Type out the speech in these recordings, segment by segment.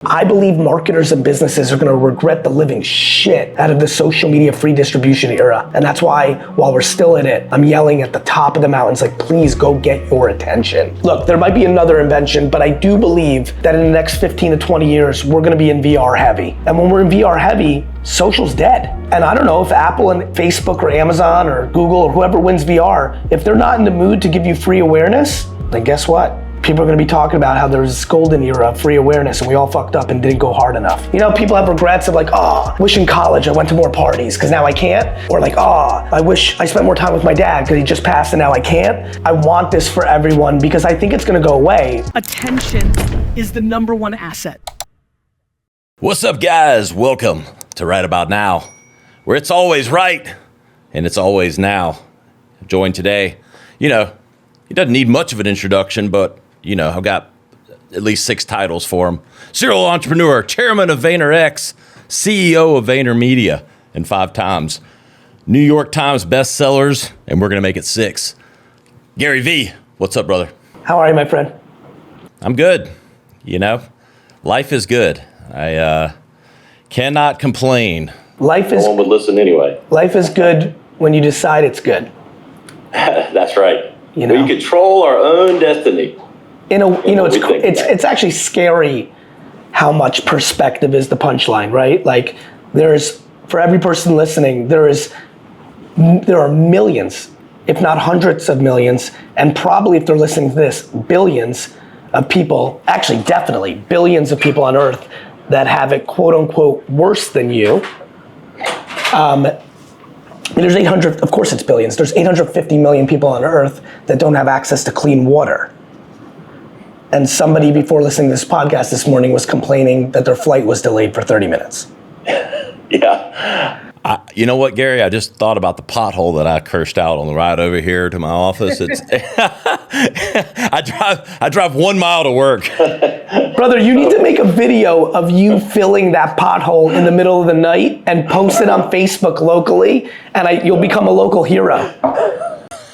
I believe marketers and businesses are going to regret the living shit out of the social media free distribution era. And that's why, while we're still in it, I'm yelling at the top of the mountains, like, please go get your attention. Look, there might be another invention, but I do believe that in the next 15 to 20 years, we're going to be in VR heavy. And when we're in VR heavy, social's dead. And I don't know if Apple and Facebook or Amazon or Google or whoever wins VR, if they're not in the mood to give you free awareness, then guess what? People are going to be talking about how there's this golden era of free awareness and we all fucked up and didn't go hard enough. You know, people have regrets of like, oh, wish in college I went to more parties because now I can't. Or like, oh, I wish I spent more time with my dad because he just passed and now I can't. I want this for everyone because I think it's going to go away. Attention is the #1 asset. What's up, guys? Welcome to Right About Now, where it's always right and it's always now. Joined today, he doesn't need much of an introduction, but I've got at least 6 titles for him. Serial entrepreneur, Chairman of VaynerX, CEO of VaynerMedia, and 5 times New York Times bestsellers, and we're going to make it 6. GaryVee, what's up, brother? How are you, my friend? I'm good. Life is good. I cannot complain. No one would listen anyway. Life is good when you decide it's good. That's right. We control our own destiny. It's actually scary how much perspective is the punchline, right? Like, for every person listening, there are millions, if not hundreds of millions, and probably if they're listening to this, billions of people, actually definitely billions of people on Earth that have it quote unquote worse than you. There's 800, of course it's billions, there's 850 million people on Earth that don't have access to clean water. And somebody before listening to this podcast this morning was complaining that their flight was delayed for 30 minutes. Yeah. You know what, Gary? I just thought about the pothole that I cursed out on the ride over here to my office. It's I drive 1 mile to work. Brother, you need to make a video of you filling that pothole in the middle of the night and post it on Facebook locally, and you'll become a local hero.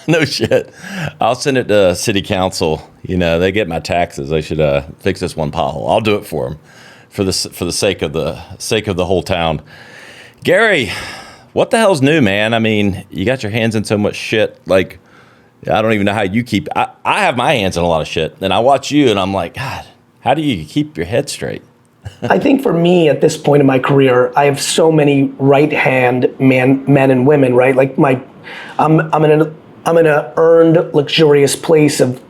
No shit. I'll send it to city council. They get my taxes. They should fix this one pothole. I'll do it for them, for the sake of the whole town. Gary, what the hell's new, man? I mean, you got your hands in so much shit. Like, I don't even know how you keep. I have my hands in a lot of shit, and I watch you, and I'm like, God, how do you keep your head straight? I think for me at this point in my career, I have so many right-hand men and women, right? Like I'm in an earned, luxurious place of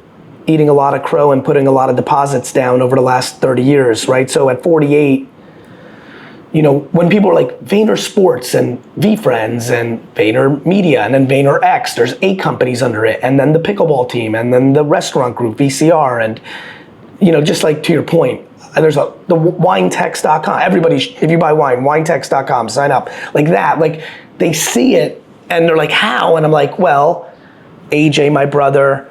eating a lot of crow and putting a lot of deposits down over the last 30 years, right? So at 48, when people are like VaynerSports and VeeFriends and VaynerMedia and then VaynerX, there's 8 companies under it, and then the pickleball team, and then the restaurant group, VCR, and just like to your point, there's the winetext.com. Everybody, if you buy wine, winetext.com, sign up. Like that, like they see it and they're like, how? And I'm like, well, AJ, my brother,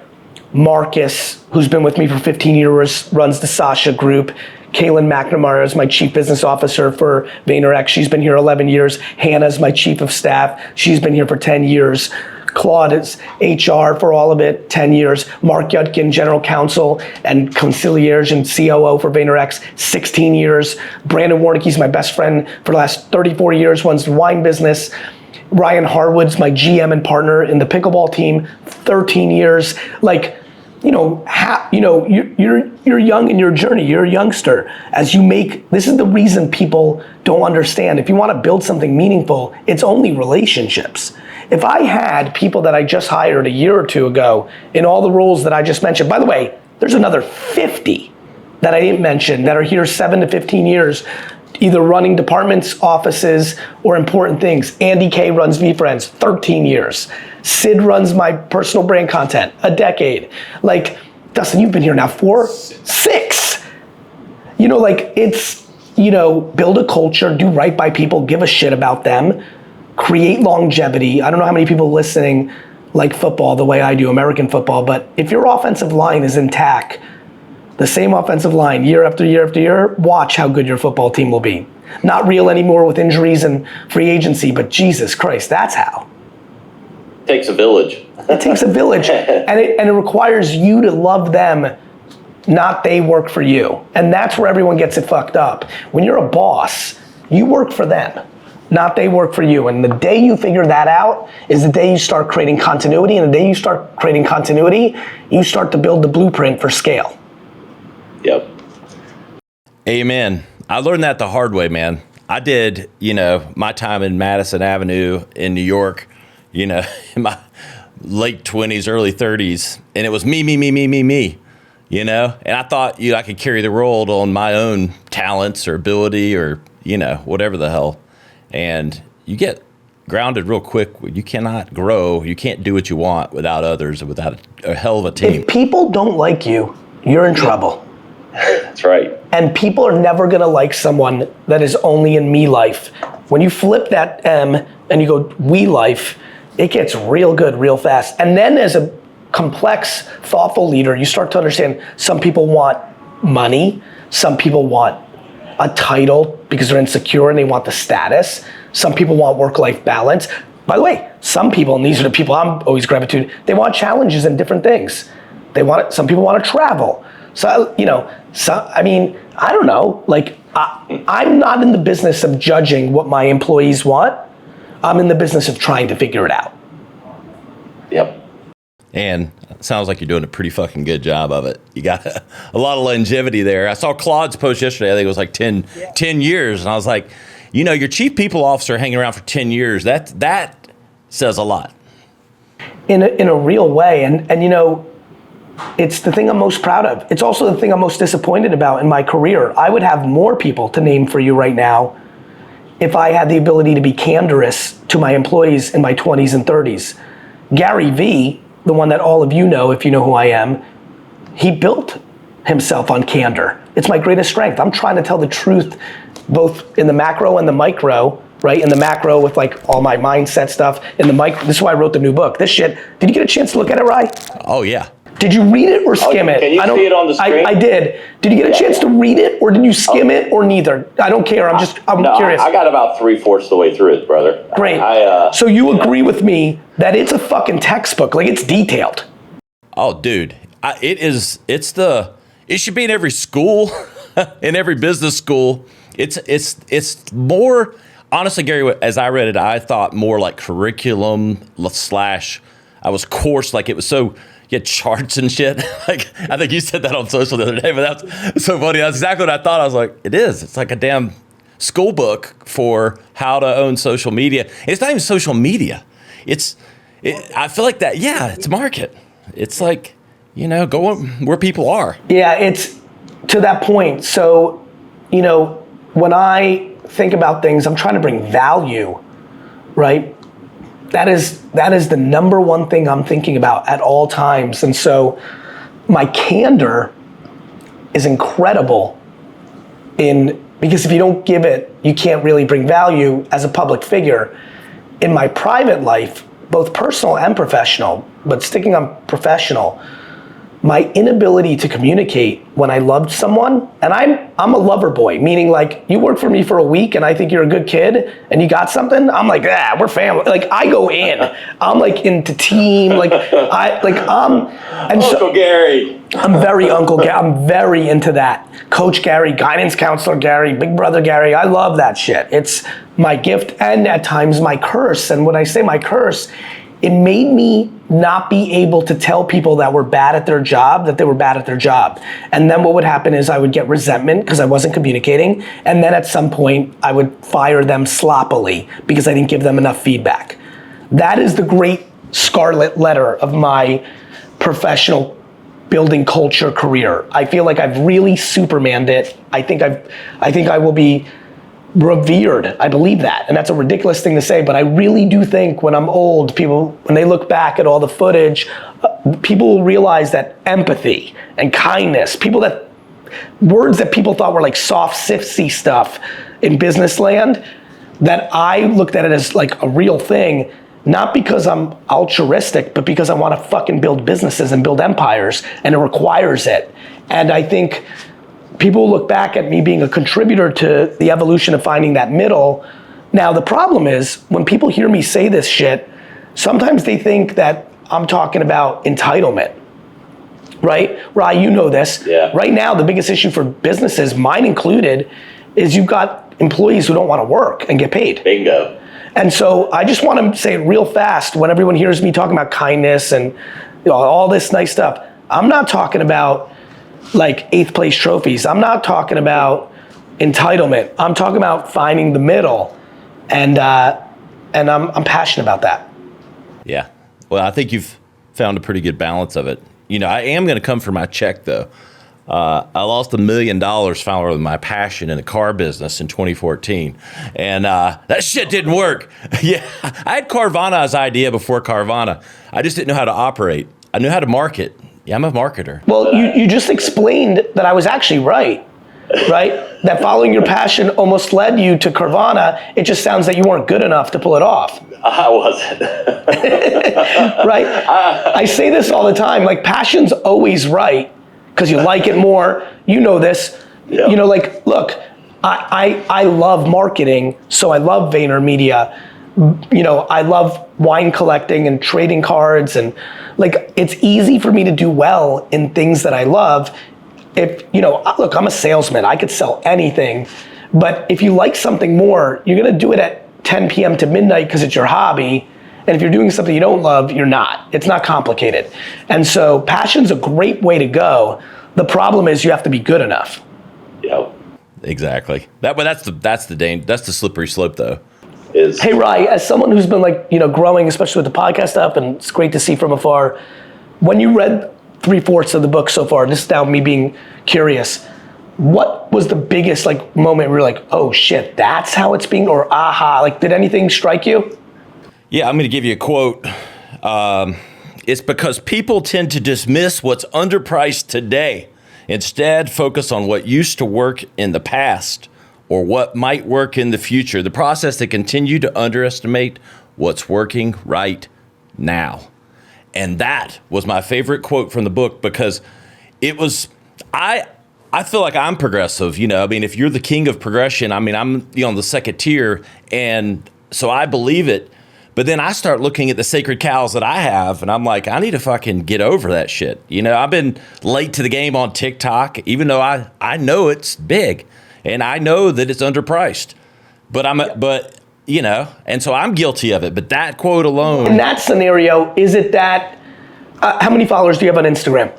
Marcus, who's been with me for 15 years, runs the Sasha Group. Kaylin McNamara is my chief business officer for VaynerX. She's been here 11 years. Hannah's my chief of staff. She's been here for 10 years. Claude is HR for all of it, 10 years. Mark Yudkin, general counsel and concierge and COO for VaynerX, 16 years. Brandon Warnicki's my best friend for the last 34 years, runs the wine business. Ryan Harwood's my GM and partner in the pickleball team, 13 years. Like, you're young in your journey, you're a youngster. This is the reason people don't understand. If you want to build something meaningful, it's only relationships. If I had people that I just hired a year or 2 ago in all the roles that I just mentioned, by the way, there's another 50 that I didn't mention that are here 7 to 15 years, either running departments, offices, or important things. Andy K runs VeeFriends, 13 years. Sid runs my personal brand content, a decade. Like, Dustin, you've been here now 4, 6. Build a culture, do right by people, give a shit about them, create longevity. I don't know how many people listening like football the way I do, American football, but if your offensive line is intact, the same offensive line year after year after year, watch how good your football team will be. Not real anymore with injuries and free agency, but Jesus Christ, that's how. It takes a village. It takes a village, and it requires you to love them not they work for you. And that's where everyone gets it fucked up. When you're a boss, you work for them, not they work for you. And the day you figure that out is the day you start creating continuity. And the day you start creating continuity, you start to build the blueprint for scale. Yep. Amen. I learned that the hard way, man. I did, my time in Madison Avenue in New York, in my late 20s, early 30s, and it was me, and I thought, I could carry the world on my own talents or ability or, whatever the hell. And you get grounded real quick. You cannot grow. You can't do what you want without others or without a hell of a team. If people don't like you, you're in trouble. That's right. And people are never gonna like someone that is only in me life. When you flip that M and you go we life, it gets real good real fast. And then as a complex, thoughtful leader, you start to understand some people want money, some people want a title because they're insecure and they want the status. Some people want work-life balance. By the way, some people, and these are the people I'm always gravitating, they want challenges and different things. Some people want to travel. So, I don't know, I'm not in the business of judging what my employees want. I'm in the business of trying to figure it out. Yep. And it sounds like you're doing a pretty fucking good job of it. You got a lot of longevity there. I saw Claude's post yesterday. I think it was like 10 years. And I was like, your chief people officer hanging around for 10 years, that says a lot. In a real way. And it's the thing I'm most proud of. It's also the thing I'm most disappointed about in my career. I would have more people to name for you right now if I had the ability to be candorous to my employees in my 20s and 30s. GaryVee, the one that all of you know if you know who I am, he built himself on candor. It's my greatest strength. I'm trying to tell the truth both in the macro and the micro, right? In the macro with all my mindset stuff. In the micro, this is why I wrote the new book. This shit, did you get a chance to look at it, Rye? Oh, yeah. Did you read it or skim it? Can you see it on the screen? I did. Did you get a chance to read it or did you skim it or neither? I don't care. I'm curious. I got about 3/4 the way through it, brother. Great. So you agree with me that it's a fucking textbook, it's detailed. Oh, dude. It should be in every school, in every business school. It's more, honestly, Gary, as I read it, I thought more like curriculum / I was course, it was so, you had charts and shit. I think you said that on social the other day, but that's so funny. That's exactly what I thought. I was like, it is. It's like a damn school book for how to own social media. And it's not even social media. I feel like that, it's market. It's go where people are. Yeah, it's to that point. So, when I think about things, I'm trying to bring value, right? That is the number one thing I'm thinking about at all times. And so my candor is incredible because if you don't give it, you can't really bring value as a public figure. In my private life, both personal and professional, but sticking on professional, my inability to communicate when I loved someone, and I'm a lover boy, meaning you work for me for a week and I think you're a good kid and you got something, I'm like, we're family. I go in, I'm into team, Uncle Gary. I'm very Uncle Gary, I'm very into that. Coach Gary, guidance counselor Gary, big brother Gary, I love that shit. It's my gift and at times my curse. And when I say my curse, it made me not be able to tell people that were bad at their job that they were bad at their job. And then what would happen is I would get resentment because I wasn't communicating. And then at some point I would fire them sloppily because I didn't give them enough feedback. That is the great scarlet letter of my professional building culture career. I feel like I've really Supermaned it. I think I will be revered. I believe that. And that's a ridiculous thing to say, but I really do think when I'm old, people, when they look back at all the footage, people will realize that empathy and kindness, words that people thought were soft, sissy stuff in business land, that I looked at it as a real thing, not because I'm altruistic, but because I want to fucking build businesses and build empires, and it requires it. And I think people look back at me being a contributor to the evolution of finding that middle. Now, the problem is when people hear me say this shit, sometimes they think that I'm talking about entitlement. right? Rye, you know this. Yeah. Right now, the biggest issue for businesses, mine included, is you've got employees who don't want to work and get paid. Bingo. And so I just want to say it real fast when everyone hears me talking about kindness and all this nice stuff. I'm not talking about like 8th place trophies. I'm not talking about entitlement. I'm talking about finding the middle, and I'm passionate about that. Yeah. Well, I think you've found a pretty good balance of it. I am going to come for my check, though. I lost $1 million following my passion in the car business in 2014. And that shit didn't work. Yeah, I had Carvana's idea before Carvana. I just didn't know how to operate. I knew how to market. Yeah, I'm a marketer. Well, you just explained that I was actually right? That following your passion almost led you to Carvana. It just sounds that you weren't good enough to pull it off. I wasn't. Right? I say this all the time, like passion's always right because you like it more. You know this. Yeah. Look, I love marketing, so I love VaynerMedia. I love wine collecting and trading cards, and it's easy for me to do well in things that I love. Look, I'm a salesman. I could sell anything, but if you like something more, you're gonna do it at 10 p.m. to midnight because it's your hobby. And if you're doing something you don't love, you're not. It's not complicated. And so passion's a great way to go. The problem is you have to be good enough. Yep. Exactly. That's the slippery slope, though. Hey, Rye, as someone who's been growing, especially with the podcast stuff, and it's great to see from afar, when you read 3/4 of the book so far, this is now me being curious, what was the biggest moment where you're like, oh shit, that's how it's being, or aha, did anything strike you? Yeah, I'm going to give you a quote. It's because people tend to dismiss what's underpriced today. Instead, focus on what used to work in the past or what might work in the future. The process to continue to underestimate what's working right now. And that was my favorite quote from the book because it was, I feel like I'm progressive, if you're the king of progression, I'm on the second tier, and so I believe it. But then I start looking at the sacred cows that I have, and I'm like, I need to fucking get over that shit. I've been late to the game on TikTok, even though I know it's big, and I know that it's underpriced. And so I'm guilty of it. But that quote alone. In that scenario, is it that, how many followers do you have on Instagram?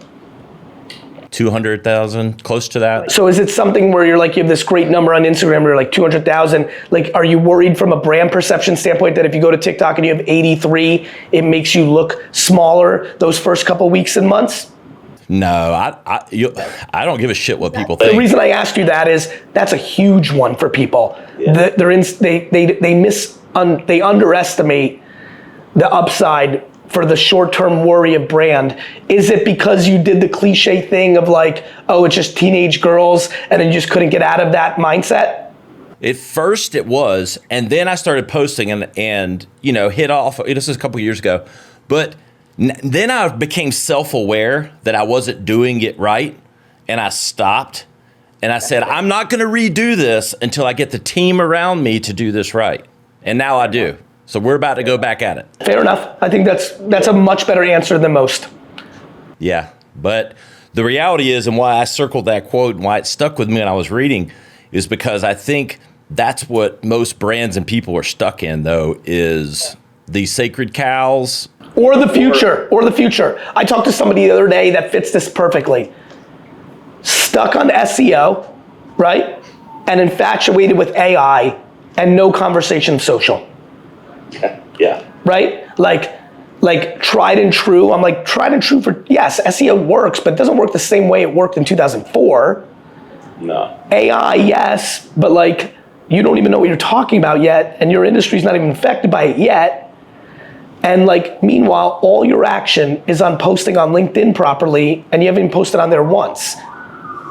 200,000, close to that. So is it something where you're you have this great number on Instagram where you're 200,000, are you worried from a brand perception standpoint that if you go to TikTok and you have 83, it makes you look smaller those first couple weeks and months? No, I don't give a shit what people think. The reason I asked you that is that's a huge one for people. Yeah. They underestimate the upside for the short-term worry of brand. Is it because you did the cliche thing of it's just teenage girls and then you just couldn't get out of that mindset? At first it was, and then I started posting and hit off. This was a couple years ago, but then I became self-aware that I wasn't doing it right, and I stopped, and I said, I'm not going to redo this until I get the team around me to do this right, and now I do. So we're about to go back at it. Fair enough. I think that's a much better answer than most. Yeah, but the reality is, and why I circled that quote and why it stuck with me when I was reading, is because I think that's what most brands and people are stuck in, though, is these sacred cows. Or the future. I talked to somebody the other day that fits this perfectly. Stuck on SEO, right? And infatuated with AI and no conversation social. Yeah. Right? Like tried and true. I'm like, tried and true for, yes, SEO works, but it doesn't work the same way it worked in 2004. No. AI, yes, but you don't even know what you're talking about yet, and your industry's not even affected by it yet. And meanwhile, all your action is on posting on LinkedIn properly, and you haven't even posted on there once.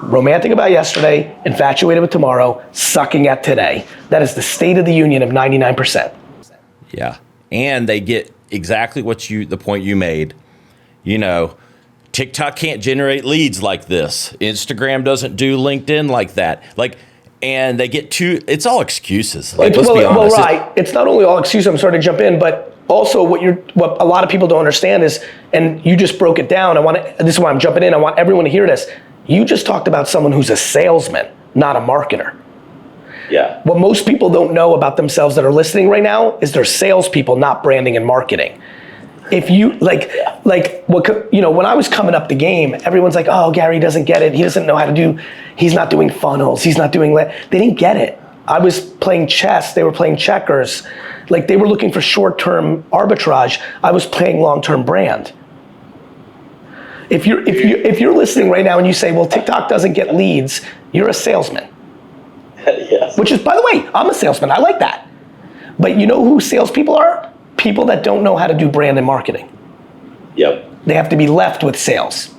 Romantic about yesterday, infatuated with tomorrow, sucking at today. That is the state of the union of 99%. Yeah, and they get exactly the point you made. TikTok can't generate leads like this. Instagram doesn't do LinkedIn like that. And they get it's all excuses. Let's be honest. Well, right. It's not only all excuses, I'm starting to jump in, but also what a lot of people don't understand is, and you just broke it down, this is why I'm jumping in, I want everyone to hear this. You just talked about someone who's a salesman, not a marketer. Yeah. What most people don't know about themselves that are listening right now is they're salespeople, not branding and marketing. If you, when I was coming up the game, everyone's like, oh, Gary doesn't get it. He doesn't know how to he's not doing funnels. He's not doing that. They didn't get it. I was playing chess. They were playing checkers. Like they were looking for short-term arbitrage. I was playing long-term brand. If you're listening right now and you say, well, TikTok doesn't get leads, you're a salesman. Yes. Which is, by the way, I'm a salesman. I like that. But you know who salespeople are? People that don't know how to do brand and marketing. Yep. They have to be left with sales.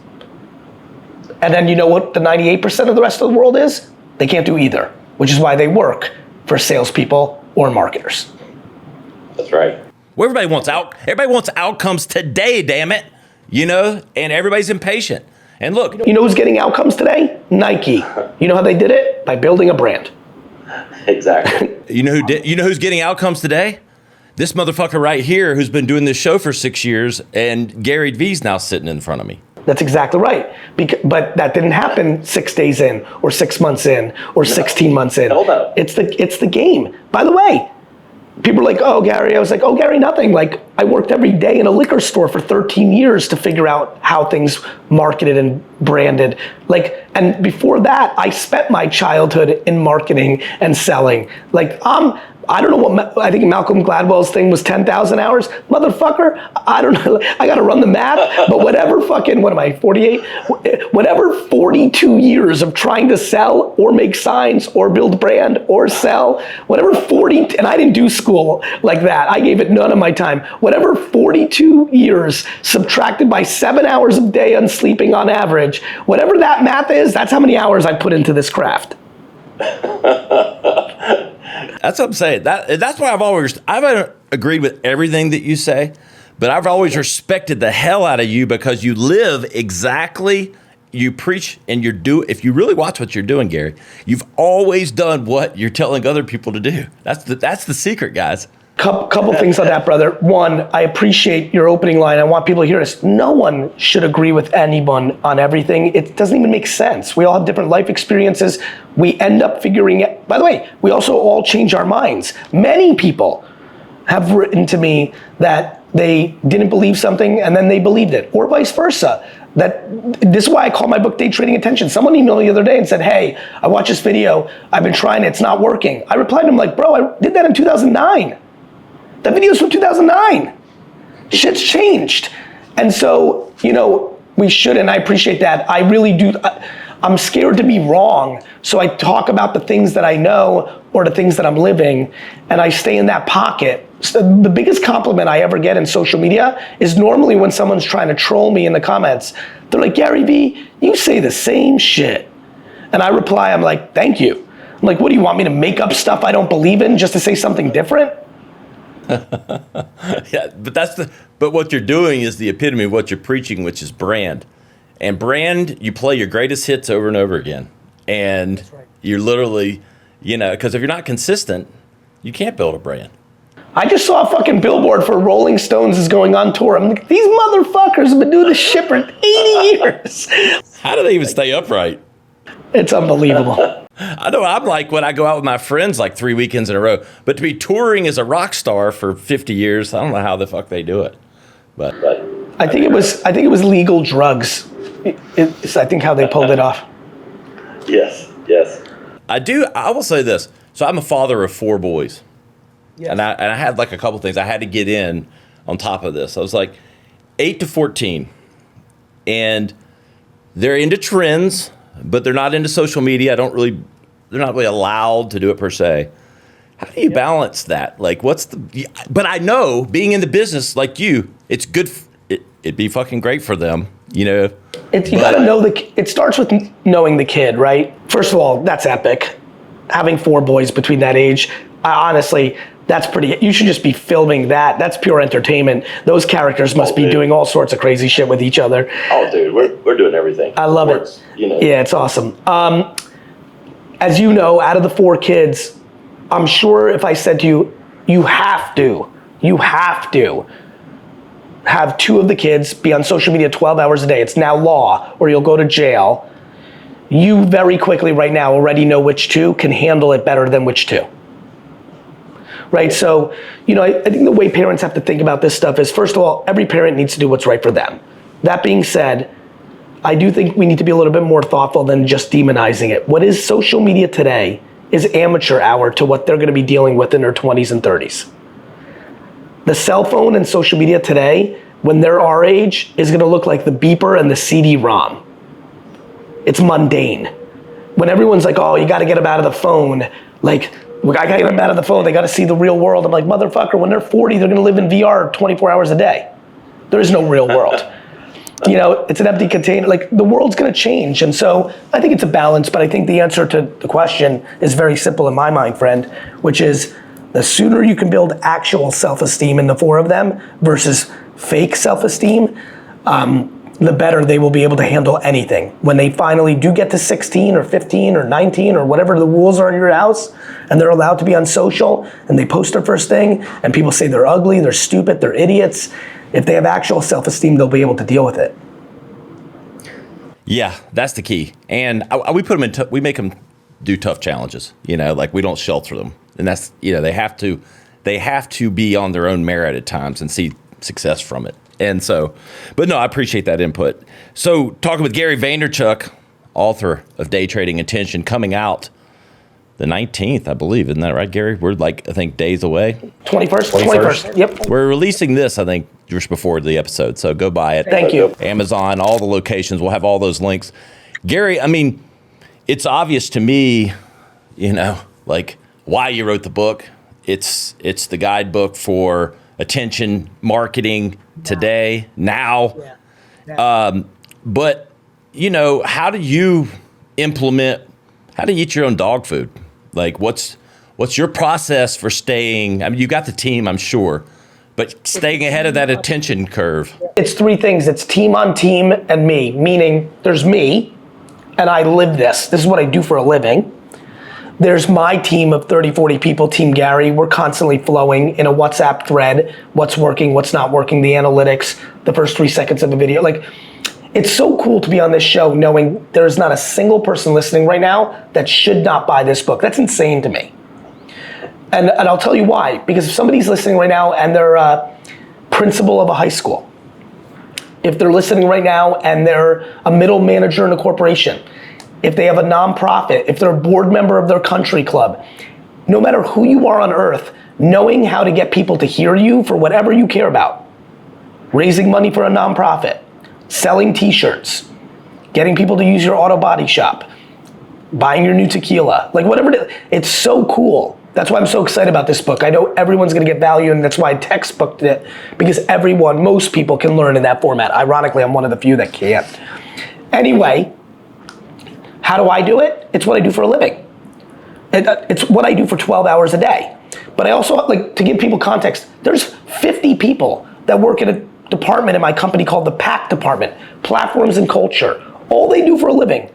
And then you know what the 98% of the rest of the world is? They can't do either, which is why they work for salespeople or marketers. That's right. Well, everybody wants outcomes today, damn it. And everybody's impatient. And look, You know who's getting outcomes today? Nike. You know how they did it? By building a brand. Exactly. you know who's getting outcomes today? This motherfucker right here who's been doing this show for 6 years, and GaryVee's now sitting in front of me. That's exactly right. But that didn't happen 6 days in, or 6 months in, or 16 months in. Hell no. It's the game. By the way, people are like, oh, Gary. I was like, oh, Gary, nothing. Like, I worked every day in a liquor store for 13 years to figure out how things marketed and branded. And before that, I spent my childhood in marketing and selling. I don't know I think Malcolm Gladwell's thing was 10,000 hours. Motherfucker, I don't know, I gotta run the math, but whatever fucking, what am I, 48? Whatever 42 years of trying to sell or make signs or build brand or sell, whatever 40, and I didn't do school like that. I gave it none of my time. Whatever 42 years subtracted by 7 hours a day on sleeping on average, whatever that math is, that's how many hours I put into this craft. That's what I'm saying. That's why I haven't agreed with everything that you say, but I've always respected the hell out of you because you live exactly, you preach and if you really watch what you're doing, Gary, you've always done what you're telling other people to do. That's the secret, guys. Couple things on that, brother. One, I appreciate your opening line. I want people to hear this. No one should agree with anyone on everything. It doesn't even make sense. We all have different life experiences. We end up figuring it. By the way, we also all change our minds. Many people have written to me that they didn't believe something and then they believed it, or vice versa. This is why I call my book Day Trading Attention. Someone emailed me the other day and said, hey, I watched this video. I've been trying it. It's not working. I replied to him like, bro, I did that in 2009. That video's from 2009. Shit's changed. And so, we should, and I appreciate that. I really do. I'm scared to be wrong. So I talk about the things that I know or the things that I'm living, and I stay in that pocket. So the biggest compliment I ever get in social media is normally when someone's trying to troll me in the comments. They're like, GaryVee, you say the same shit. And I reply, I'm like, thank you. I'm like, what do you want me to make up stuff I don't believe in just to say something different? Yeah, but what you're doing is the epitome of what you're preaching, which is brand. And brand, you play your greatest hits over and over again. And you're literally, because if you're not consistent, you can't build a brand. I just saw a fucking billboard for Rolling Stones is going on tour. I'm like, these motherfuckers have been doing this shit for 80 years. How do they even stay upright? It's unbelievable. I know I'm like when I go out with my friends like 3 weekends in a row, but to be touring as a rock star for 50 years, I don't know how the fuck they do it. But I think it was legal drugs. It's I think how they pulled it off. Yes. I will say this. So I'm a father of 4 boys. Yes. And I had like a couple things I had to get in on top of this. I was like 8 to 14. And they're into trends, but they're not into social media. They're not really allowed to do it per se. How do you balance that? Like, but I know being in the business like you, it's good. It'd be fucking great for them, You gotta know it starts with knowing the kid, right? First of all, that's epic. Having 4 boys between that age, honestly, that's pretty, you should just be filming that. That's pure entertainment. Those characters must be doing all sorts of crazy shit with each other. Oh, dude, we're doing everything. I love it. Yeah, it's awesome. As you know, out of the 4 kids, I'm sure if I said to you, you have to You have to have 2 of the kids be on social media 12 hours a day. It's now law, or you'll go to jail. You very quickly right now already know which 2 can handle it better than which 2. Right, so, I think the way parents have to think about this stuff is, first of all, every parent needs to do what's right for them. That being said, I do think we need to be a little bit more thoughtful than just demonizing it. What is social media today is amateur hour to what they're gonna be dealing with in their 20s and 30s. The cell phone and social media today, when they're our age, is gonna look like the beeper and the CD-ROM. It's mundane. When everyone's like, oh, you gotta get them out of the phone, like, I gotta get them out of the phone, they gotta see the real world. I'm like, motherfucker, when they're 40, they're gonna live in VR 24 hours a day. There is no real world. It's an empty container. Like, the world's gonna change. And so I think it's a balance, but I think the answer to the question is very simple in my mind, friend, which is the sooner you can build actual self-esteem in the 4 of them versus fake self-esteem, the better they will be able to handle anything. When they finally do get to 16 or 15 or 19 or whatever the rules are in your house, and they're allowed to be on social, and they post their first thing, and people say they're ugly, they're stupid, they're idiots, if they have actual self-esteem, they'll be able to deal with it. Yeah, that's the key. And we put them we make them do tough challenges, like we don't shelter them. And that's, they have to be on their own merit at times and see success from it. And so, but no, I appreciate that input. So talking with Gary Vaynerchuk, author of Day Trading Attention, coming out the 19th, I believe. Isn't that right, Gary? We're I think days away. 21st. Yep. We're releasing this, I think, just before the episode. So go buy it. Thank you. Amazon, all the locations. We'll have all those links. Gary, it's obvious to me, why you wrote the book. It's the guidebook for attention marketing today, now. Yeah. But, how do you eat your own dog food? Like, what's your process for staying, you got the team, I'm sure, but staying ahead of that attention curve? It's 3 things. It's team on team and me, meaning there's me, and I live this. This is what I do for a living. There's my team of 30, 40 people, Team Gary. We're constantly flowing in a WhatsApp thread, what's working, what's not working, the analytics, the first 3 seconds of a video. It's so cool to be on this show knowing there's not a single person listening right now that should not buy this book. That's insane to me. And I'll tell you why. Because if somebody's listening right now and they're a principal of a high school, if they're listening right now and they're a middle manager in a corporation, if they have a nonprofit, if they're a board member of their country club, no matter who you are on earth, knowing how to get people to hear you for whatever you care about, raising money for a nonprofit, selling t-shirts, getting people to use your auto body shop, buying your new tequila, whatever it is, it's so cool. That's why I'm so excited about this book. I know everyone's gonna get value, and that's why I textbooked it, because most people can learn in that format. Ironically, I'm one of the few that can't. Anyway, how do I do it? It's what I do for a living. It's what I do for 12 hours a day. But I also, to give people context, there's 50 people that work in a department in my company called the PAC department, Platforms and Culture. All they do for a living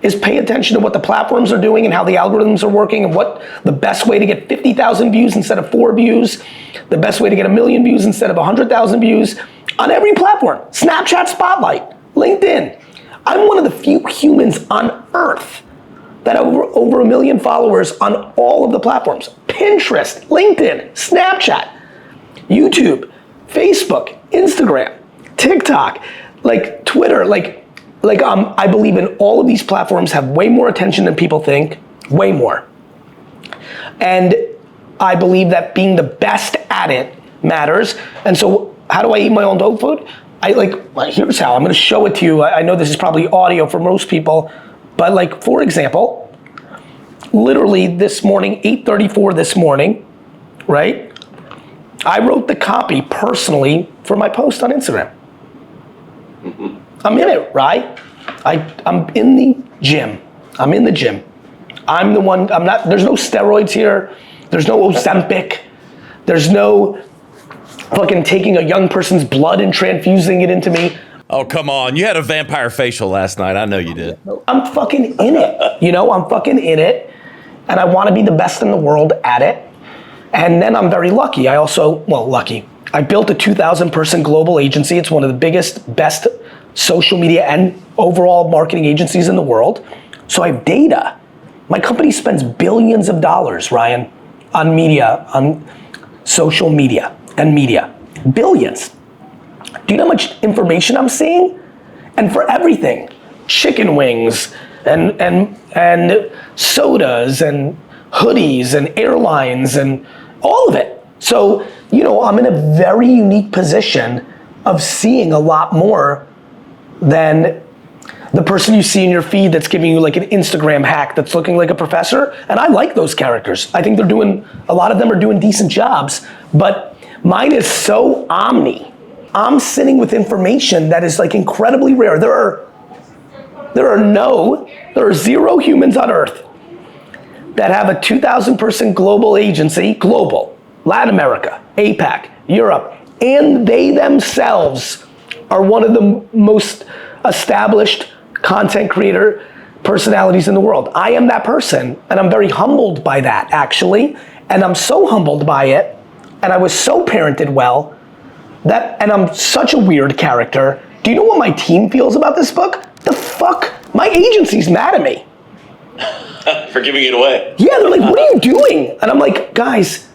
is pay attention to what the platforms are doing and how the algorithms are working and what the best way to get 50,000 views instead of 4 views, the best way to get 1 million views instead of 100,000 views on every platform. Snapchat Spotlight, LinkedIn. I'm one of the few humans on earth that have over 1 million followers on all of the platforms. Pinterest, LinkedIn, Snapchat, YouTube, Facebook, Instagram, TikTok, Twitter, I believe in all of these platforms have way more attention than people think, way more. And I believe that being the best at it matters. And so how do I eat my own dog food? Here's how, I'm gonna show it to you. I know this is probably audio for most people, but for example, literally this morning, 8:34 this morning, right? I wrote the copy personally for my post on Instagram. I'm in it, right? I'm in the gym. I'm in the gym. I'm the one, there's no steroids here. There's no Ozempic. There's no fucking taking a young person's blood and transfusing it into me. Oh, come on. You had a vampire facial last night. I know you did. I'm fucking in it. I'm fucking in it. And I want to be the best in the world at it. And then I'm very lucky. I built a 2,000 person global agency. It's one of the biggest, best social media and overall marketing agencies in the world. So I have data. My company spends billions of dollars, Ryan, on media, on social media and media. Billions. Do you know how much information I'm seeing? And for everything, chicken wings and sodas and hoodies and airlines and all of it. So, I'm in a very unique position of seeing a lot more than the person you see in your feed that's giving you like an Instagram hack that's looking like a professor. And I like those characters. I think a lot of them are doing decent jobs, but mine is so omni. I'm sitting with information that is like incredibly rare. There are 0 humans on earth that have a 2,000 person global agency, global, Latin America, APAC, Europe, and they themselves are one of the most established content creator personalities in the world. I am that person, and I'm very humbled by that, actually. And I'm so humbled by it, and I was so parented well, and I'm such a weird character. Do you know what my team feels about this book? The fuck? My agency's mad at me. For giving it away. Yeah, they're like, what are you doing? And I'm like, guys,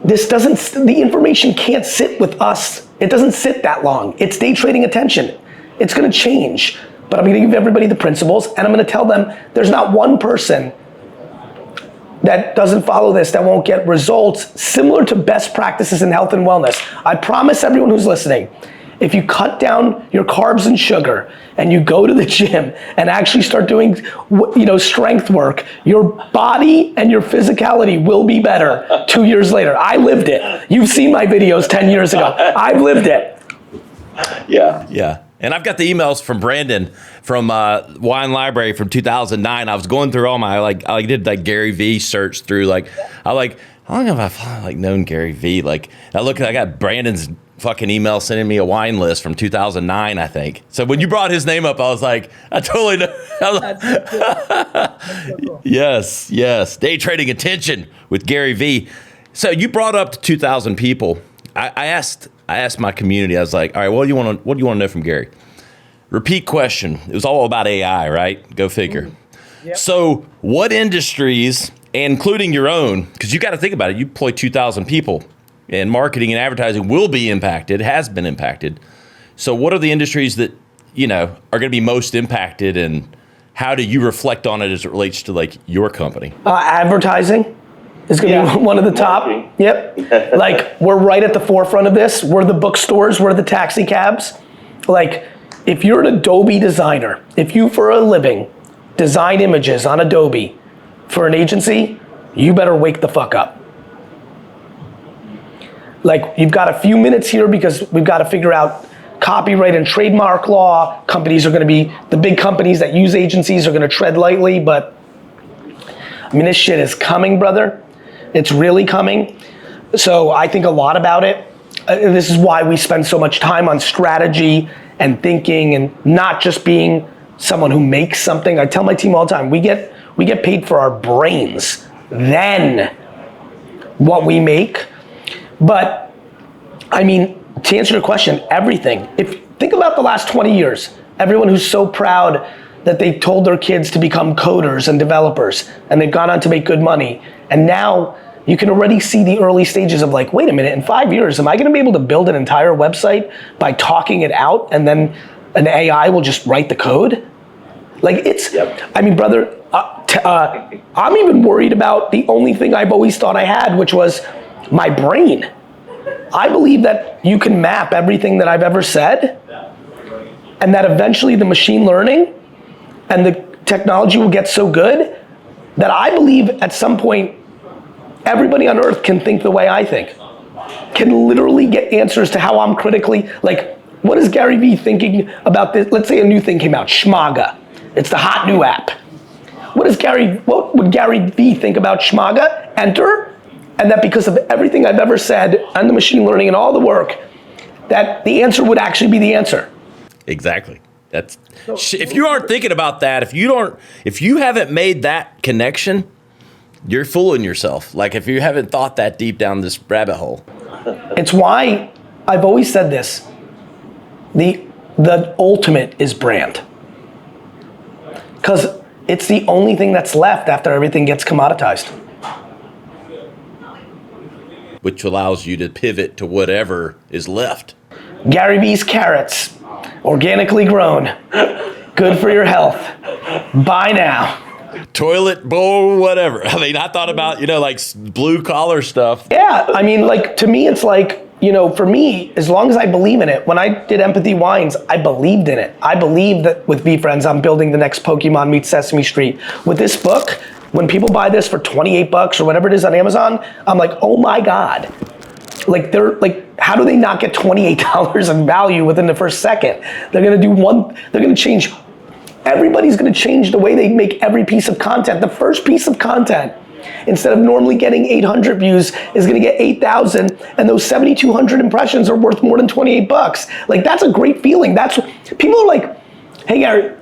the information can't sit with us. It doesn't sit that long. It's day trading attention. It's gonna change, but I'm gonna give everybody the principles, and I'm gonna tell them there's not one person that doesn't follow this that won't get results similar to best practices in health and wellness. I promise everyone who's listening, if you cut down your carbs and sugar and you go to the gym and actually start doing strength work, your body and your physicality will be better 2 years later. I lived it. You've seen my videos 10 years ago. I've lived it. Yeah. Yeah. And I've got the emails from Brandon from Wine Library from 2009. I was going through all my, I did GaryVee search through, how long have I known GaryVee? I got Brandon's fucking email sending me a wine list from 2009, I think. So when you brought his name up, I was like, I totally know. Yes. Day trading attention with GaryVee. So you brought up the 2,000 people. I asked my community, I was like, all right, what do you want to know from Gary? Repeat question. It was all about AI, right? Go figure. Yep. So what industries, including your own, because you got to think about it, you employ 2,000 people, and marketing and advertising will be impacted, has been impacted. So what are the industries that, are going to be most impacted, and how do you reflect on it as it relates to your company? Advertising is going to be one of the top. Marketing. Yep. We're right at the forefront of this. We're the bookstores, we're the taxi cabs. If you're an Adobe designer, if you for a living design images on Adobe for an agency, you better wake the fuck up. You've got a few minutes here because we've got to figure out copyright and trademark law. Companies are going to be, the big companies that use agencies are going to tread lightly, but this shit is coming, brother. It's really coming. So I think a lot about it. This is why we spend so much time on strategy and thinking, and not just being someone who makes something. I tell my team all the time, we get paid for our brains, then what we make. But to answer your question, everything. Think about the last 20 years, everyone who's so proud that they told their kids to become coders and developers, and they've gone on to make good money. And now you can already see the early stages of wait a minute, in 5 years, am I gonna be able to build an entire website by talking it out, and then an AI will just write the code? Brother, I'm even worried about the only thing I've always thought I had, which was my brain. I believe that you can map everything that I've ever said, and that eventually the machine learning and the technology will get so good that I believe at some point everybody on earth can think the way I think, can literally get answers to how I'm critically, what is GaryVee thinking about this? Let's say a new thing came out, Schmaga. It's the hot new app. What would GaryVee think about Schmaga? Enter. And that because of everything I've ever said and the machine learning and all the work, that the answer would actually be the answer. Exactly. If you aren't thinking about that, if you haven't made that connection, you're fooling yourself. Like if you haven't thought that deep down this rabbit hole. It's why I've always said this. The ultimate is brand. Because it's the only thing that's left after everything gets commoditized. Which allows you to pivot to whatever is left. GaryVee's carrots, organically grown, good for your health. Buy now. Toilet bowl, whatever. I mean, I thought about, like blue collar stuff. Yeah, I mean, like, to me, it's like, for me, as long as I believe in it, when I did Empathy Wines, I believed in it. I believe that with VeeFriends, I'm building the next Pokemon meets Sesame Street. With this book, when people buy this for $28 or whatever it is on Amazon, I'm like, oh my God. Like, how do they not get $28 in value within the first second? They're gonna change, everybody's gonna change the way they make every piece of content. The first piece of content, instead of normally getting 800 views, is gonna get 8,000, and those 7,200 impressions are worth more than $28. Like, that's a great feeling. People are like, hey Gary,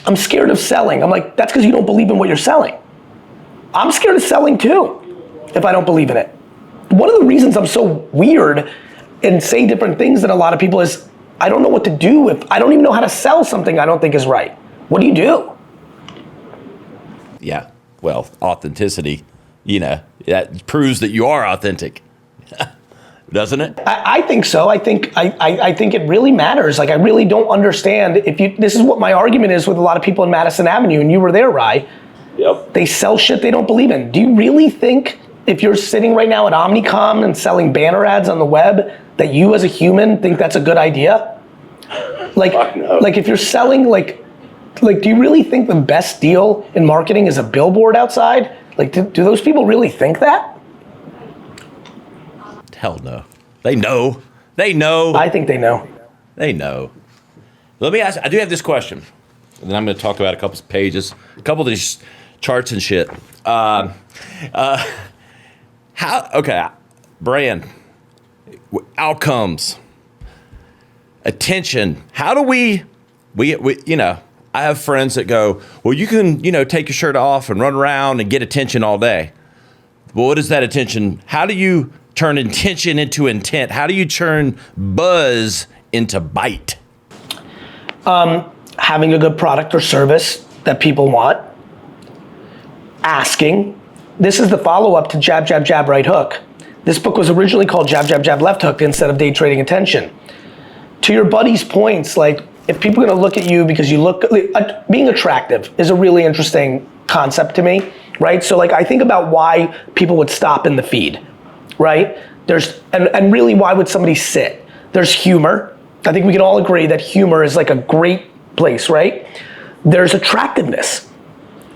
I'm scared of selling. I'm like, that's because you don't believe in what you're selling. I'm scared of selling too, if I don't believe in it. One of the reasons I'm so weird and say different things than a lot of people is I don't know what to do if I don't even know how to sell something I don't think is right. What do you do? Yeah, well, authenticity, that proves that you are authentic, doesn't it? I think so. I think it really matters. Like, I really don't understand this is what my argument is with a lot of people in Madison Avenue, and you were there, Rye. Yep. They sell shit they don't believe in. Do you really think if you're sitting right now at Omnicom and selling banner ads on the web that you as a human think that's a good idea? Like if you're selling like do you really think the best deal in marketing is a billboard outside? Like, do those people really think that? Hell no. They know. I think they know. They know. Let me ask, I do have this question. And then I'm going to talk about a couple of pages, a couple of these charts and shit. Brand, outcomes, attention. How do we, I have friends that go, well, you can, take your shirt off and run around and get attention all day. But what is that attention? How do you turn intention into intent? How do you turn buzz into bite? Having a good product or service that people want. Asking. This is the follow-up to Jab, Jab, Jab, Right Hook. This book was originally called Jab, Jab, Jab, Left Hook instead of Day Trading Attention. To your buddy's points, like, if people are gonna look at you because you look, being attractive is a really interesting concept to me, right? So like, I think about why people would stop in the feed, right? And really, why would somebody sit? There's humor. I think we can all agree that humor is like a great place, right? There's attractiveness.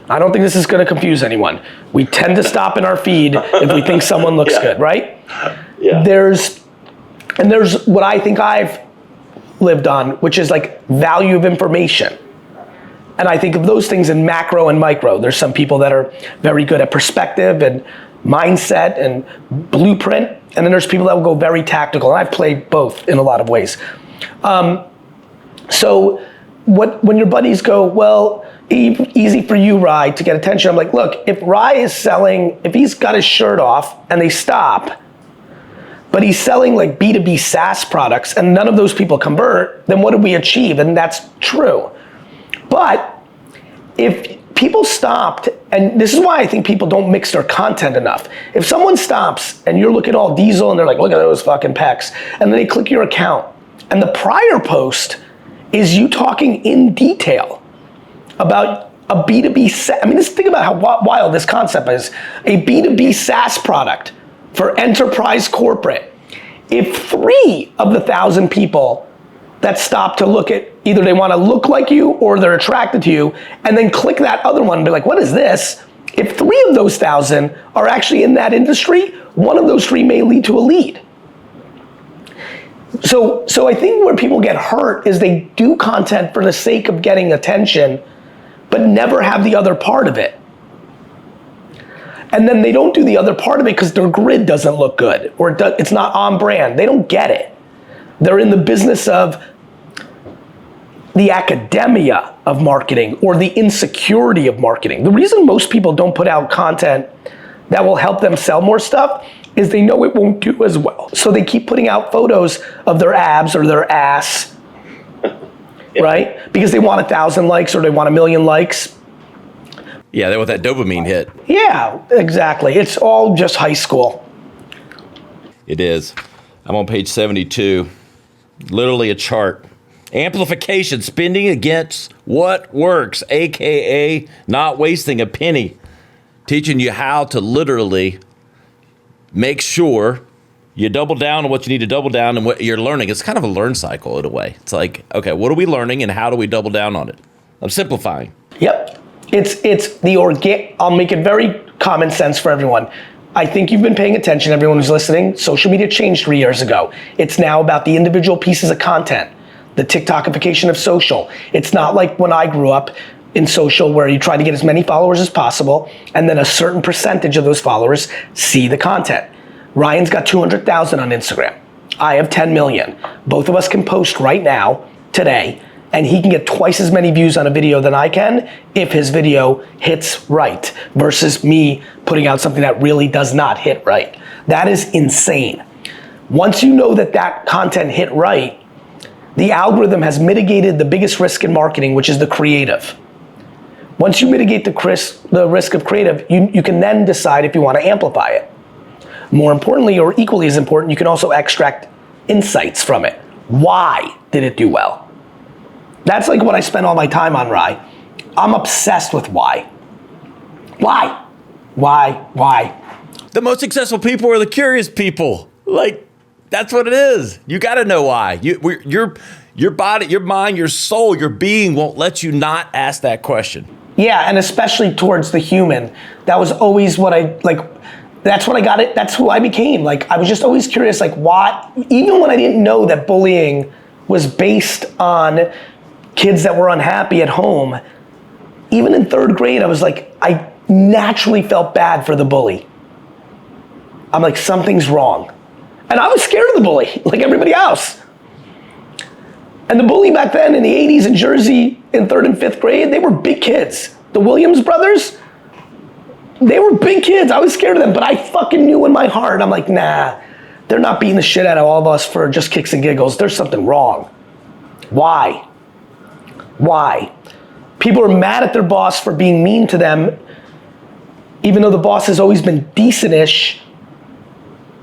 I don't think this is gonna confuse anyone. We tend to stop in our feed if we think someone looks good, right? Yeah. There's what I think I've lived on, which is like value of information. And I think of those things in macro and micro. There's some people that are very good at perspective and mindset and blueprint, and then there's people that will go very tactical, and I've played both in a lot of ways. So when your buddies go, well, easy for you, Rye, to get attention, I'm like, look, if Rye is selling, if he's got his shirt off and they stop, but he's selling like B2B SaaS products and none of those people convert, then what did we achieve? And that's true. But if people stopped, and this is why I think people don't mix their content enough. If someone stops and you're looking all diesel and they're like, look at those fucking pecs, and then they click your account, and the prior post is you talking in detail about a B2B SaaS, just think about how wild this concept is. A B2B SaaS product for enterprise corporate. If 3 of the 1,000 people that stop to look at, either they wanna look like you or they're attracted to you, and then click that other one and be like, what is this? If 3 of those 1,000 are actually in that industry, 1 of those 3 may lead to a lead. So I think where people get hurt is they do content for the sake of getting attention, but never have the other part of it. And then they don't do the other part of it because their grid doesn't look good, or it's not on brand. They don't get it. They're in the business of the academia of marketing or the insecurity of marketing. The reason most people don't put out content that will help them sell more stuff is they know it won't do as well. So they keep putting out photos of their abs or their ass, right? Because they want 1,000 likes or they want 1 million likes. Yeah, they want that dopamine hit. Yeah, exactly. It's all just high school. It is. I'm on page 72. Literally a chart. Amplification, spending against what works, AKA not wasting a penny. Teaching you how to literally make sure you double down on what you need to double down and what you're learning. It's kind of a learn cycle in a way. It's like, okay, what are we learning and how do we double down on it? I'm simplifying. Yep. It's the I'll make it very common sense for everyone. I think you've been paying attention, everyone who's listening. Social media changed 3 years ago. It's now about the individual pieces of content, the TikTokification of social. It's not like when I grew up in social where you try to get as many followers as possible and then a certain percentage of those followers see the content. Ryan's got 200,000 on Instagram. I have 10 million. Both of us can post right now, today, and he can get twice as many views on a video than I can if his video hits right versus me putting out something that really does not hit right. That is insane. Once you know that that content hit right, the algorithm has mitigated the biggest risk in marketing, which is the creative. Once you mitigate the risk of creative, you can then decide if you want to amplify it. More importantly, or equally as important, you can also extract insights from it. Why did it do well? That's like what I spend all my time on, Rye. I'm obsessed with why. Why? The most successful people are the curious people. Like, that's what it is. You got to know why. Your body, your mind, your soul, your being won't let you not ask that question. Yeah, and especially towards the human. That was always what I, like, that's what I got it, that's who I became. Like, I was just always curious, like, why, even when I didn't know that bullying was based on kids that were unhappy at home, even in 3rd grade, I was like, I naturally felt bad for the bully. I'm like, something's wrong. And I was scared of the bully, like everybody else. And the bully back then in the 80s in Jersey in 3rd and 5th grade, they were big kids. The Williams brothers, they were big kids. I was scared of them, but I fucking knew in my heart, I'm like, nah, they're not beating the shit out of all of us for just kicks and giggles. There's something wrong. Why? People are mad at their boss for being mean to them, even though the boss has always been decent-ish.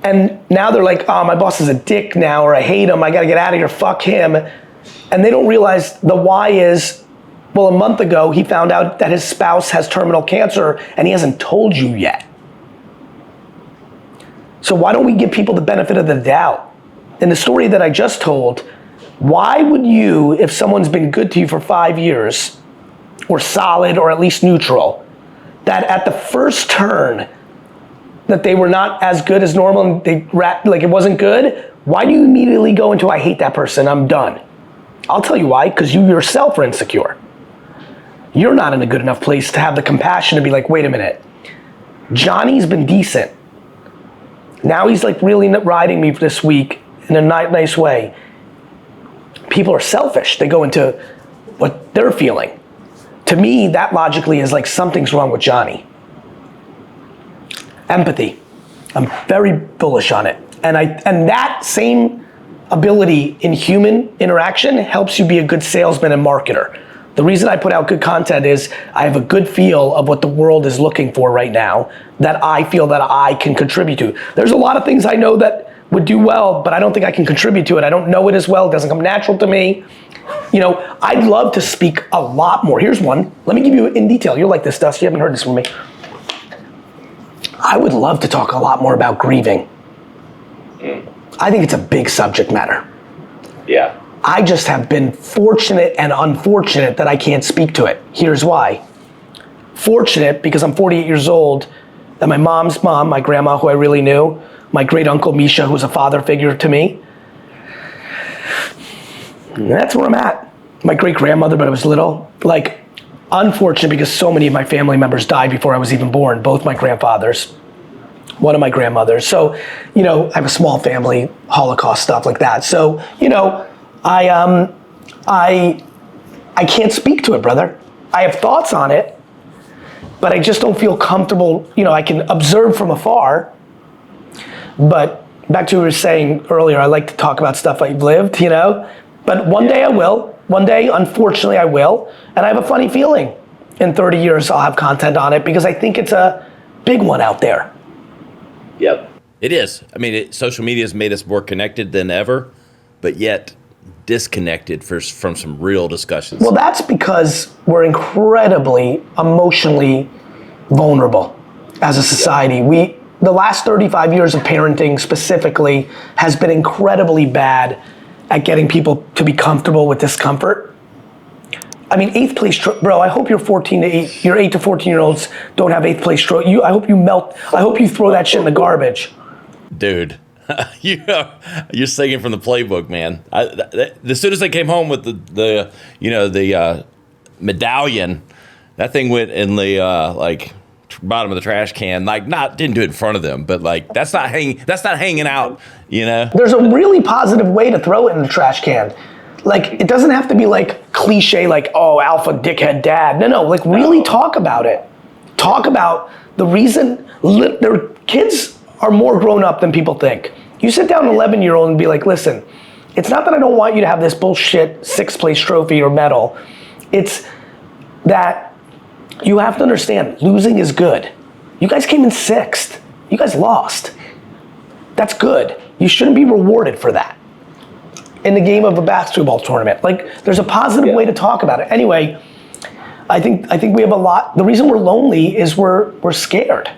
And now they're like, oh, my boss is a dick now, or I hate him, I gotta get out of here, fuck him. And they don't realize the why is, well, a month ago, he found out that his spouse has terminal cancer and he hasn't told you yet. So why don't we give people the benefit of the doubt? In the story that I just told, why would you, if someone's been good to you for 5 years, or solid, or at least neutral, that at the first turn, that they were not as good as normal and like it wasn't good, why do you immediately go into, I hate that person, I'm done? I'll tell you why, because you yourself are insecure. You're not in a good enough place to have the compassion to be like, wait a minute, Johnny's been decent. Now he's like really riding me this week in a nice way. People are selfish. They go into what they're feeling. To me, that logically is like something's wrong with Johnny. Empathy. I'm very bullish on it. And that same ability in human interaction helps you be a good salesman and marketer. The reason I put out good content is I have a good feel of what the world is looking for right now that I feel that I can contribute to. There's a lot of things I know that would do well, but I don't think I can contribute to it. I don't know it as well. It doesn't come natural to me. You know, I'd love to speak a lot more. Here's one. Let me give you in detail. You'll like this stuff. You haven't heard this from me. I would love to talk a lot more about grieving. I think it's a big subject matter. Yeah. I just have been fortunate and unfortunate that I can't speak to it. Here's why. Fortunate because I'm 48 years old and my mom's mom, my grandma who I really knew, my great uncle Misha, who's a father figure to me. And that's where I'm at. My great grandmother, but I was little. Like, unfortunate because so many of my family members died before I was even born, both my grandfathers, one of my grandmothers. So, you know, I have a small family, Holocaust stuff like that. So, you know, I I can't speak to it, brother. I have thoughts on it, but I just don't feel comfortable. I can observe from afar, but back to what you were saying earlier, I like to talk about stuff I've lived, but one day I will. One day, unfortunately, I will, and I have a funny feeling in 30 years I'll have content on it because I think it's a big one out there. Yep. It is. I mean, social media has made us more connected than ever, but yet disconnected from some real discussions. Well, that's because we're incredibly emotionally vulnerable as a society. The last 35 years of parenting specifically has been incredibly bad at getting people to be comfortable with discomfort. I mean, 8th place, bro, I hope your 8 to 14 year olds don't have 8th place stroke. I hope you melt, I hope you throw that shit in the garbage. Dude, you're singing from the playbook, man. As soon as they came home with the medallion, that thing went in the bottom of the trash can. Didn't do it in front of them, but that's not hanging out. There's a really positive way to throw it in the trash can. It doesn't have to be cliche, oh, alpha dickhead dad. No, really talk about it. Talk about the reason their kids are more grown up than people think. You sit down an 11-year-old and be like, listen, it's not that I don't want you to have this bullshit 6th place trophy or medal. It's that you have to understand, losing is good. You guys came in 6th. You guys lost. That's good. You shouldn't be rewarded for that in the game of a basketball tournament. There's a positive way to talk about it. Anyway, I think we have a lot. The reason we're lonely is we're scared.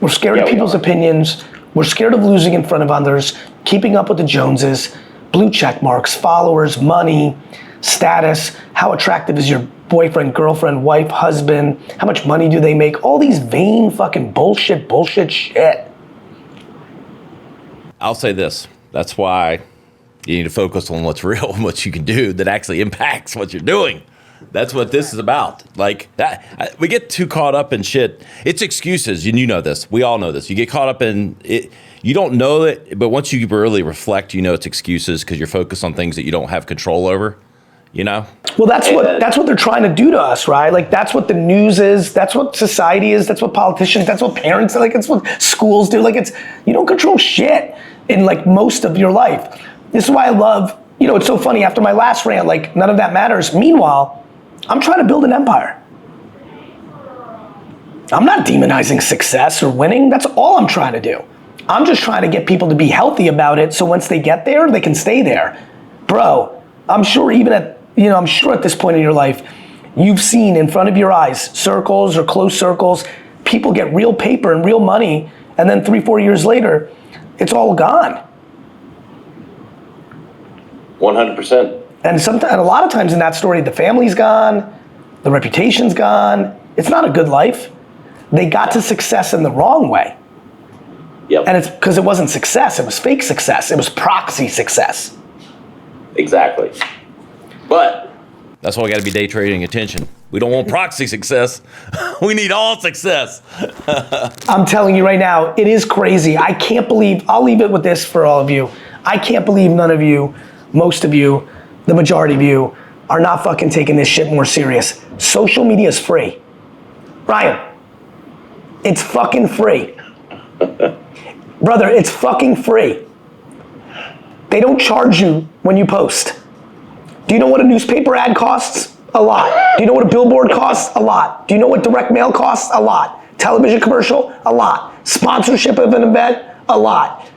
We're scared of people's opinions. We're scared of losing in front of others, keeping up with the Joneses, blue check marks, followers, money, status, how attractive is your boyfriend, girlfriend, wife, husband, how much money do they make? All these vain fucking bullshit shit. I'll say this. That's why you need to focus on what's real and what you can do that actually impacts what you're doing. That's what this is about. We get too caught up in shit. It's excuses, and you know this. We all know this. You get caught up in it. You don't know it, but once you really reflect, it's excuses because you're focused on things that you don't have control over. Well, that's what they're trying to do to us, right? That's what the news is. That's what society is. That's what politicians. That's what parents are. It's what schools do. You don't control shit in most of your life. This is why I love. It's so funny. After my last rant, none of that matters. Meanwhile, I'm trying to build an empire. I'm not demonizing success or winning. That's all I'm trying to do. I'm just trying to get people to be healthy about it so once they get there, they can stay there. Bro, I'm sure at this point in your life, you've seen in front of your eyes circles or close circles, people get real paper and real money, and then 3-4 years later, it's all gone. 100%. And a lot of times in that story, the family's gone, the reputation's gone. It's not a good life. They got to success in the wrong way. Yep. And it's because it wasn't success, it was fake success. It was proxy success. Exactly. But that's why we got to be day trading attention. We don't want proxy success. We need all success. I'm telling you right now, it is crazy. I can't believe, I'll leave it with this for all of you. I can't believe none of you, most of you, the majority of you, are not fucking taking this shit more serious. Social media is free. Ryan, it's fucking free. Brother, it's fucking free. They don't charge you when you post. Do you know what a newspaper ad costs? A lot. Do you know what a billboard costs? A lot. Do you know what direct mail costs? A lot. Television commercial? A lot. Sponsorship of an event? A lot.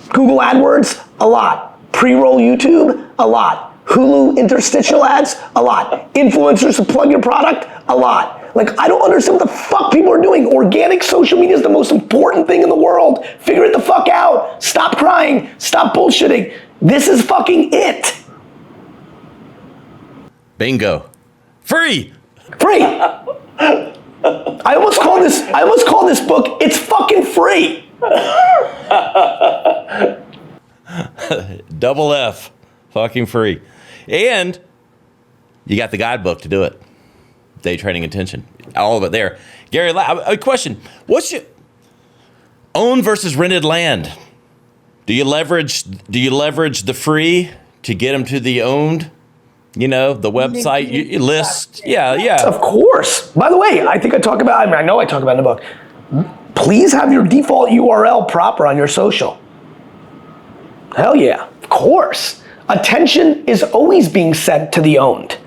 Google AdWords? A lot. Pre-roll YouTube? A lot. Hulu interstitial ads? A lot. Influencers to plug your product? A lot. I don't understand what the fuck people are doing. Organic social media is the most important thing in the world. Figure it the fuck out. Stop crying. Stop bullshitting. This is fucking it. Bingo. Free. Free. I almost call this book, it's fucking free. Double F. Fucking free. And you got the guidebook to do it. Day trading attention. All of it there. Gary, a question. What's your own versus rented land? Do you leverage the free to get them to the owned? You know, the website, you list. Yeah. Of course. By the way, I think I talk about, I know I talk about in the book, please have your default URL proper on your social. Hell yeah, of course. Attention is always being sent to the owned.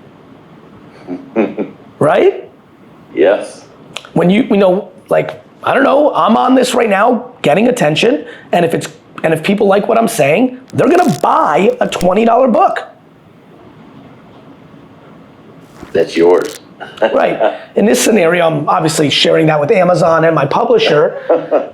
Right? Yes. When you know, like, I don't know, I'm on this right now getting attention, and if people like what I'm saying, they're gonna buy a $20 book. That's yours. Right. In this scenario, I'm obviously sharing that with Amazon and my publisher,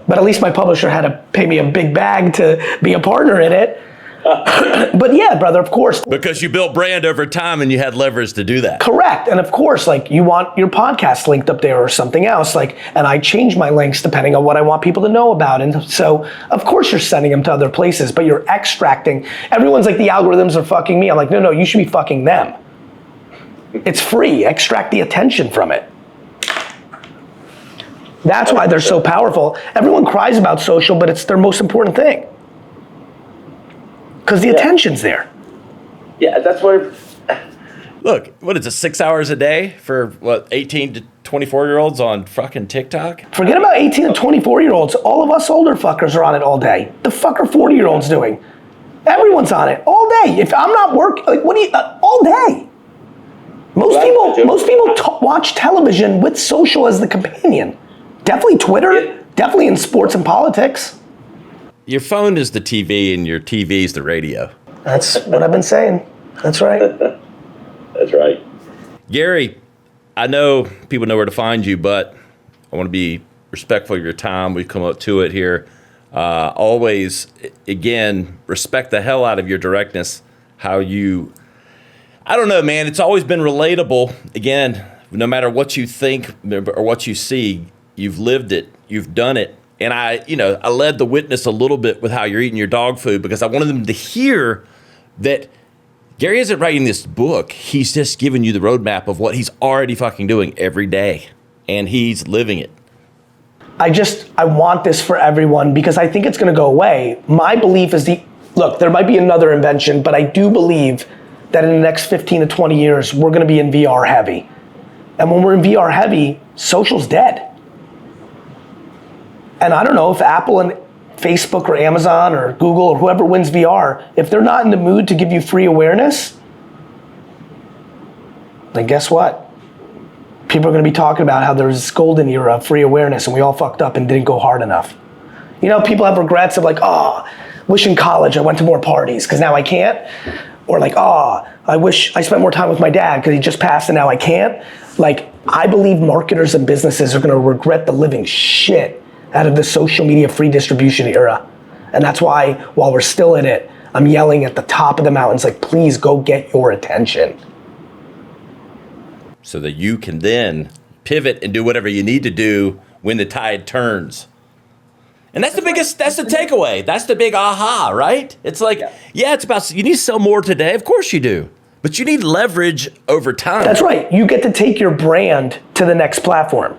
but at least my publisher had to pay me a big bag to be a partner in it. But yeah, brother, of course. Because you built brand over time and you had leverage to do that. Correct. And of course, like, you want your podcast linked up there or something else, like, and I change my links depending on what I want people to know about. And so, of course, you're sending them to other places, but you're extracting. Everyone's like, the algorithms are fucking me. I'm like, no, you should be fucking them. It's free. Extract the attention from it. That's why they're so powerful. Everyone cries about social, but it's their most important thing. Because the attention's there. Yeah, that's what. Look, what is it, 6 hours a day for 18 to 24-year-olds on fucking TikTok? Forget about 18 and 24-year-olds. All of us older fuckers are on it all day. The fuck are 40-year-olds doing? Everyone's on it all day. If I'm not working, like, what do you, all day. Most people watch television with social as the companion. Definitely Twitter, definitely in sports and politics. Your phone is the TV and your TV is the radio. That's what I've been saying. That's right. That's right. Gary, I know people know where to find you, but I want to be respectful of your time. We've come up to it here. Always, again, respect the hell out of your directness, how you, I don't know, man, it's always been relatable. Again, no matter what you think or what you see, you've lived it, you've done it. And I led the witness a little bit with how you're eating your dog food because I wanted them to hear that Gary isn't writing this book. He's just giving you the roadmap of what he's already fucking doing every day. And he's living it. I want this for everyone because I think it's gonna go away. My belief is look, there might be another invention, but I do believe that in the next 15 to 20 years, we're gonna be in VR heavy. And when we're in VR heavy, social's dead. And I don't know if Apple and Facebook or Amazon or Google or whoever wins VR, if they're not in the mood to give you free awareness, then guess what? People are gonna be talking about how there's this golden era of free awareness and we all fucked up and didn't go hard enough. You know, people have regrets of like, wish in college I went to more parties because now I can't. Or like, I wish I spent more time with my dad because he just passed and now I can't. Like, I believe marketers and businesses are gonna regret the living shit out of the social media free distribution era. And that's why, while we're still in it, I'm yelling at the top of the mountains, like, please go get your attention. So that you can then pivot and do whatever you need to do when the tide turns. And that's the takeaway. That's the big aha, right? It's like, it's about, you need to sell more today. Of course you do. But you need leverage over time. That's right. You get to take your brand to the next platform.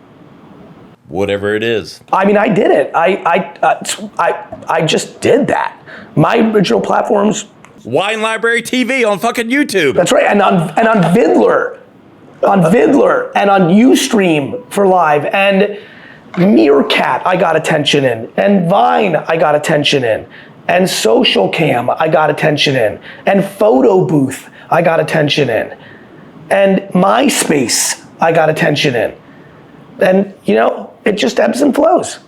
Whatever it is. I mean, I did it. I just did that. My original platforms. Wine Library TV on fucking YouTube. That's right, and on Vidler, and on Ustream for live, and Meerkat I got attention in, and Vine I got attention in, and Social Cam I got attention in, and Photo Booth I got attention in, and MySpace I got attention in. And, it just ebbs and flows.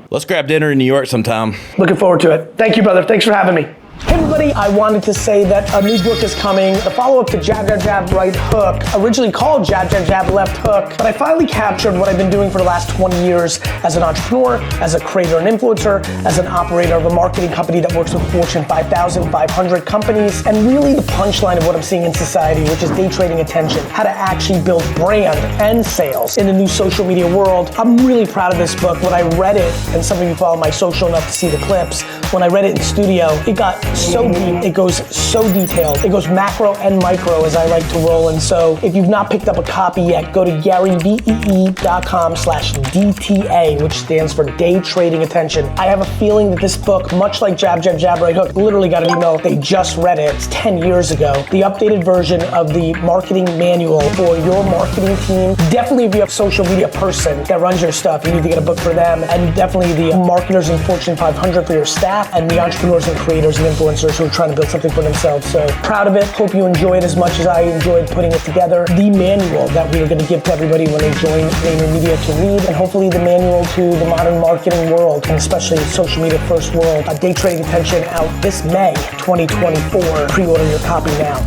Let's grab dinner in New York sometime. Looking forward to it. Thank you, brother. Thanks for having me. Hey everybody, I wanted to say that a new book is coming, the follow-up to Jab, Jab, Jab, Right Hook, originally called Jab, Jab, Jab, Left Hook, but I finally captured what I've been doing for the last 20 years as an entrepreneur, as a creator and influencer, as an operator of a marketing company that works with Fortune 5,000, 500 companies, and really the punchline of what I'm seeing in society, which is day trading attention, how to actually build brand and sales in the new social media world. I'm really proud of this book. When I read it, and some of you follow my social enough to see the clips, when I read it in studio, it got so deep, it goes so detailed. It goes macro and micro, as I like to roll. And so if you've not picked up a copy yet, go to GaryVee.com/DTA, which stands for Day Trading Attention. I have a feeling that this book, much like Jab, Jab, Jab, Right Hook, literally got an email, they just read it. It's 10 years ago. The updated version of the marketing manual for your marketing team. Definitely if you're a social media person that runs your stuff, you need to get a book for them. And definitely the marketers in Fortune 500 for your staff, and the entrepreneurs and creators and influencers who are trying to build something for themselves. So proud of it. Hope you enjoy it as much as I enjoyed putting it together. The manual that we are going to give to everybody when they join VaynerMedia to read, and hopefully the manual to the modern marketing world, and especially social media first world. Day Trading Attention out this May 2024. Pre-order your copy now.